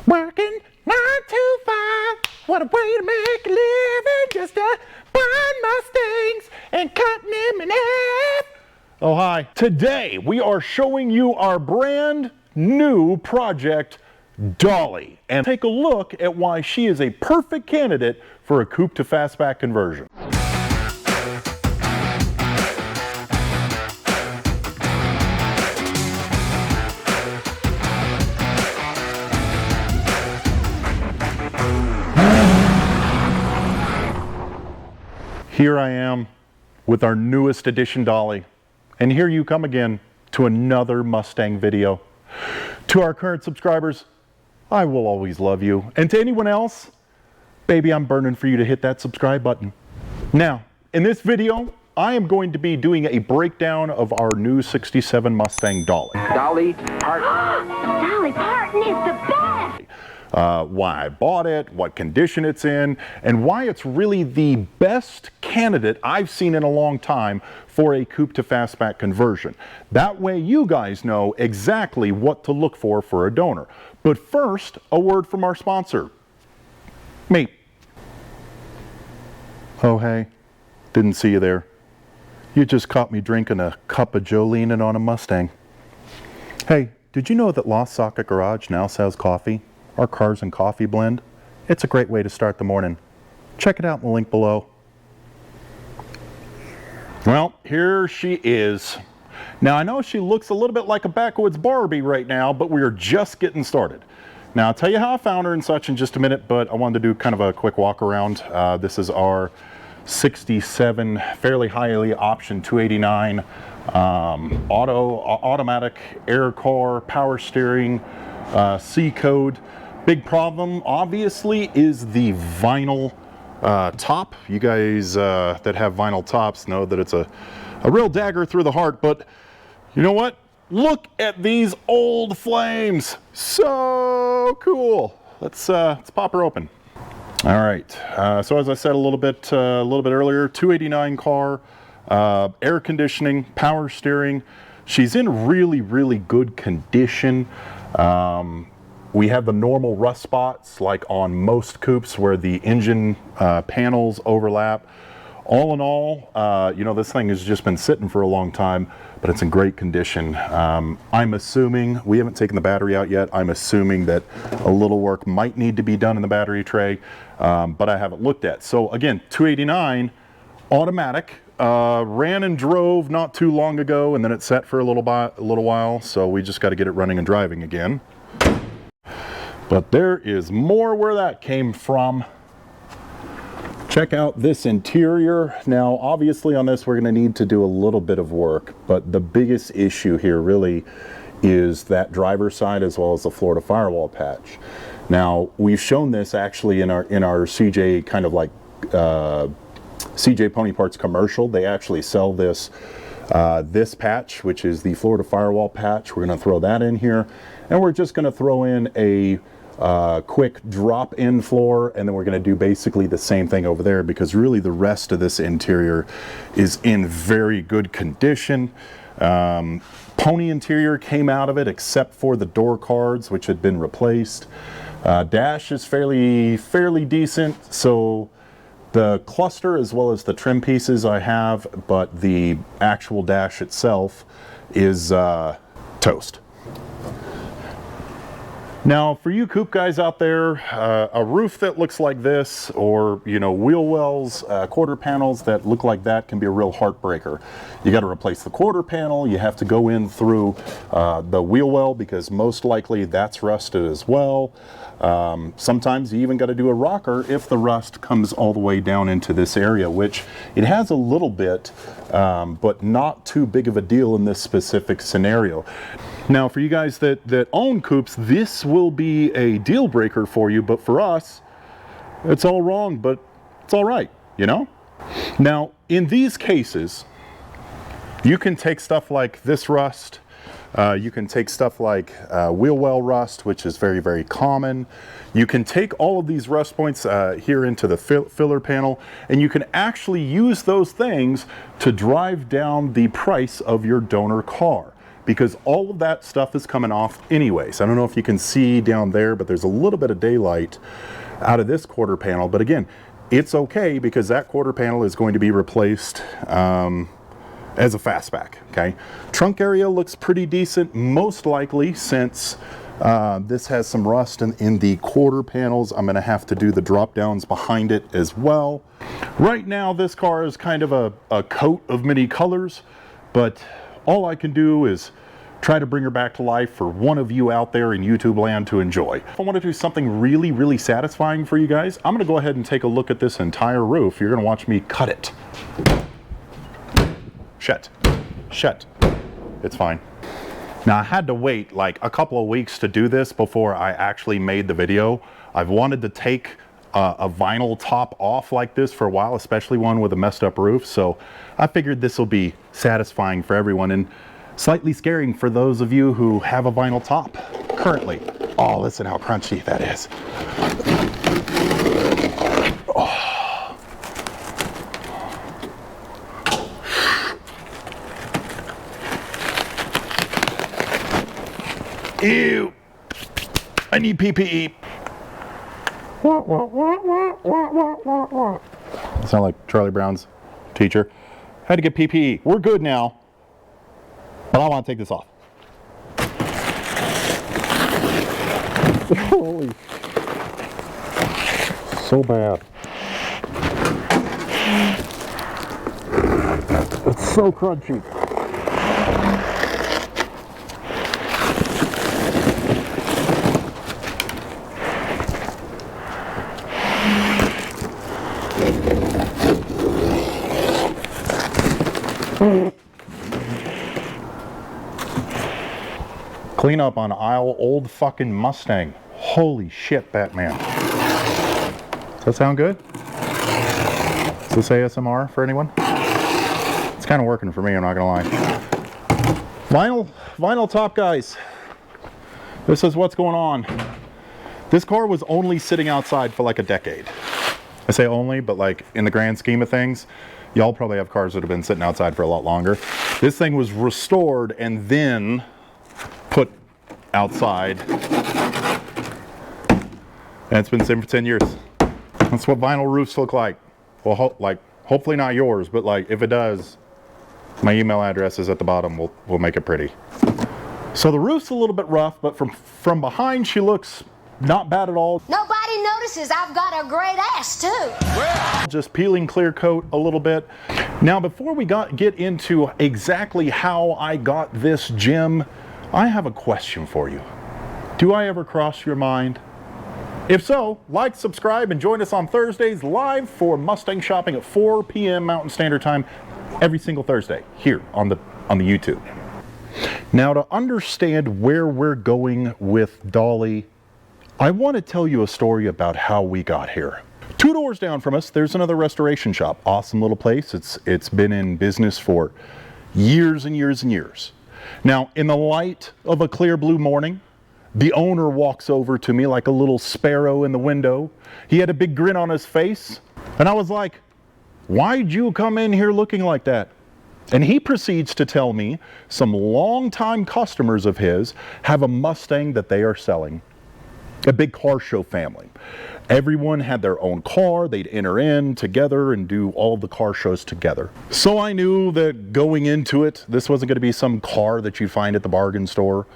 Working 9 to 5, what a way to make a living, just buying Mustangs and cutting them in half. Oh, hi. Today we are showing you our brand new project, Dolly, and take a look at why she is a perfect candidate for a coupe to fastback conversion. Here I am with our newest edition Dolly, and here you come again to another Mustang video. To our current subscribers, I will always love you, and to anyone else, baby, I'm burning for you to hit that subscribe button. Now, in this video, I am going to be doing a breakdown of our new 67 Mustang Dolly. Dolly Parton. Dolly Parton is the best! Why I bought it, what condition it's in, and why it's really the best candidate I've seen in a long time for a coupe to fastback conversion. That way you guys know exactly what to look for a donor. But first, a word from our sponsor, me. Oh hey, didn't see you there. You just caught me drinking a cup of Jolene on a Mustang. Hey, did you know that Lost Socket Garage now sells coffee? Our Cars and Coffee blend. It's a great way to start the morning. Check it out in the link below. Well, here she is. Now I know she looks a little bit like a backwoods Barbie right now, but we are just getting started. Now I'll tell you how I found her and such in just a minute, but I wanted to do kind of a quick walk around. This is our 67 fairly highly optioned 289 automatic air car, power steering, C code. Big problem obviously is the vinyl top. You guys that have vinyl tops know that it's a real dagger through the heart, but you know what? Look at these old flames. So cool. Let's pop her open. All right, so as I said a little bit earlier, 289 car, air conditioning, power steering. She's in really good condition. We have the normal rust spots like on most coupes where the engine panels overlap. All in all, you know, this thing has just been sitting for a long time, but it's in great condition. I'm assuming, we haven't taken the battery out yet, I'm assuming that a little work might need to be done in the battery tray, but I haven't looked at. So again, 289, automatic, ran and drove not too long ago, and then it sat for a little while, so we just got to get it running and driving again. But there is more where that came from. Check out this interior. Now, obviously on this, we're going to need to do a little bit of work, but the biggest issue here really is that driver's side as well as the Florida firewall patch. Now, we've shown this actually in our CJ kind of like CJ Pony Parts commercial. They actually sell this this patch, which is the Florida firewall patch. We're going to throw that in here, and we're just going to throw in a quick drop-in floor, and then we're going to do basically the same thing over there, because really the rest of this interior is in very good condition. Pony interior came out of it except for the door cards, which had been replaced. Dash is fairly decent, so the cluster as well as the trim pieces I have, but the actual dash itself is toast. Now, for you coupe guys out there, a roof that looks like this, or you know, wheel wells, quarter panels that look like that can be a real heartbreaker. You got to replace the quarter panel. You have to go in through the wheel well, because most likely that's rusted as well. Sometimes you even got to do a rocker if the rust comes all the way down into this area, which it has a little bit, but not too big of a deal in this specific scenario. Now, for you guys that own coupes, this will be a deal breaker for you, but for us, it's all wrong, but it's all right, you know? Now, in these cases, you can take stuff like this rust, you can take stuff like wheel well rust, which is very common. You can take all of these rust points here into the filler panel, and you can actually use those things to drive down the price of your donor car. because all of that stuff is coming off anyways. I don't know if you can see down there, but there's a little bit of daylight out of this quarter panel. But again, it's okay because that quarter panel is going to be replaced as a fastback, okay? Trunk area looks pretty decent, most likely, since this has some rust in the quarter panels. I'm gonna have to do the drop downs behind it as well. Right now, this car is kind of a coat of many colors, but all I can do is try to bring her back to life for one of you out there in YouTube land to enjoy. If I want to do something really, really satisfying for you guys, I'm gonna go ahead and take a look at this entire roof. You're gonna watch me cut it. Shut. It's fine. Now, I had to wait like a couple of weeks to do this before I actually made the video. I've wanted to take a vinyl top off like this for a while, especially one with a messed up roof. So I figured this will be satisfying for everyone and slightly scaring for those of you who have a vinyl top currently. Oh, listen how crunchy that is. Ew! I need PPE. Sound like Charlie Brown's teacher. Had to get PPE. We're good now, but I want to take this off. Holy, so bad. It's so crunchy. Clean up on aisle old fucking Mustang. Holy shit, Batman. Does that sound good? Is this ASMR for anyone? It's kind of working for me, I'm not gonna lie. Vinyl top, guys. This is what's going on. This car was only sitting outside for like a decade. I say only, but like in the grand scheme of things, y'all probably have cars that have been sitting outside for a lot longer. This thing was restored and then put outside. And it's been sitting for 10 years. That's what vinyl roofs look like. Well, hopefully not yours, but like if it does, my email address is at the bottom. We'll make it pretty. So the roof's a little bit rough, but from behind she looks not bad at all. Nobody notices I've got a great ass, too. Just peeling clear coat a little bit. Now, before we get into exactly how I got this gem, I have a question for you. Do I ever cross your mind? If so, like, subscribe, and join us on Thursdays live for Mustang shopping at 4 p.m. Mountain Standard Time every single Thursday here on the YouTube. Now, to understand where we're going with Dolly, I want to tell you a story about how we got here. 2 doors down from us, there's another restoration shop. Awesome little place. It's been in business for years and years and years. Now, in the light of a clear blue morning, the owner walks over to me like a little sparrow in the window. He had a big grin on his face, and I was like, "Why'd you come in here looking like that?" And he proceeds to tell me some longtime customers of his have a Mustang that they are selling. A big car show family. Everyone had their own car. They'd enter in together and do all the car shows together. So I knew that going into it, this wasn't going to be some car that you'd find at the bargain store.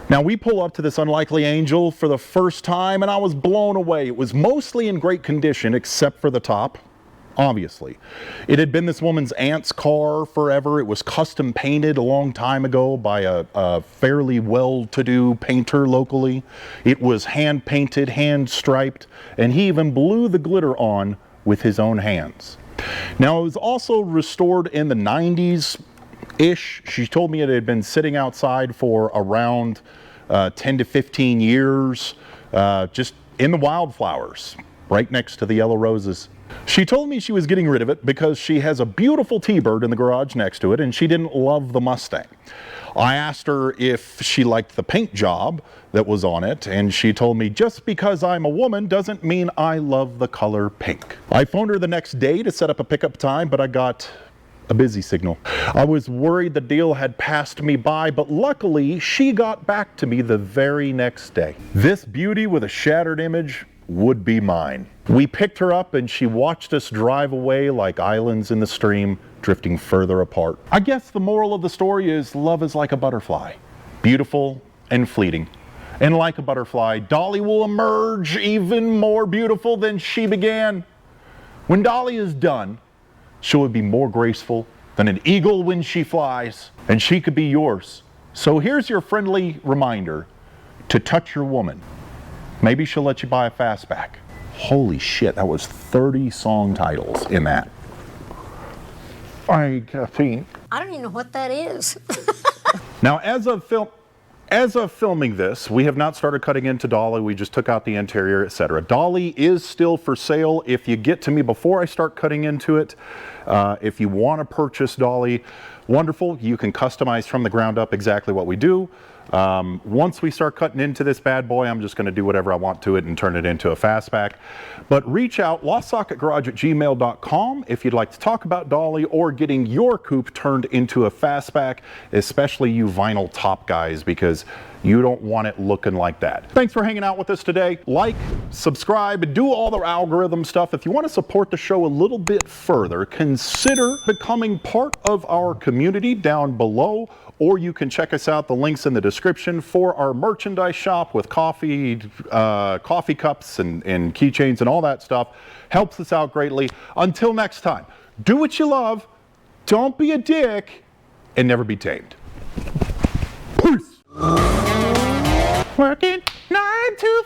Now we pull up to this unlikely Angel for the first time and I was blown away. It was mostly in great condition except for the top. Obviously. It had been this woman's aunt's car forever. It was custom painted a long time ago by a fairly well-to-do painter locally. It was hand painted, hand striped, and he even blew the glitter on with his own hands. Now it was also restored in the 90s-ish. She told me it had been sitting outside for around 10 to 15 years, just in the wildflowers, right next to the yellow roses. She told me she was getting rid of it because she has a beautiful T-Bird in the garage next to it and she didn't love the Mustang. I asked her if she liked the paint job that was on it and she told me just because I'm a woman doesn't mean I love the color pink. I phoned her the next day to set up a pickup time, but I got A busy signal. I was worried the deal had passed me by, but luckily she got back to me the very next day. This beauty with a shattered image would be mine. We picked her up and she watched us drive away like islands in the stream, drifting further apart. I guess the moral of the story is love is like a butterfly, beautiful and fleeting. And like a butterfly, Dolly will emerge even more beautiful than she began. When Dolly is done, she will be more graceful than an eagle when she flies, and she could be yours. So here's your friendly reminder to touch your woman. Maybe she'll let you buy a fastback. Holy shit, that was 30 song titles in that. Caffeine. I don't even know what that is. Now, as of filming this, we have not started cutting into Dolly. We just took out the interior, etc. Dolly is still for sale. If you get to me before I start cutting into it, if you want to purchase Dolly, wonderful. You can customize from the ground up exactly what we do. Once we start cutting into this bad boy, I'm just going to do whatever I want to it and turn it into a fastback. But reach out, lostsocketgarage@gmail.com if you'd like to talk about Dolly or getting your coupe turned into a fastback, especially you vinyl top guys, because you don't want it looking like that. Thanks for hanging out with us today. Like, subscribe, and do all the algorithm stuff. If you want to support the show a little bit further, consider becoming part of our community down below, or you can check us out, the links in the description for our merchandise shop with coffee cups and keychains and all that stuff. Helps us out greatly. Until next time, do what you love, don't be a dick, and never be tamed. Peace. Working 9 to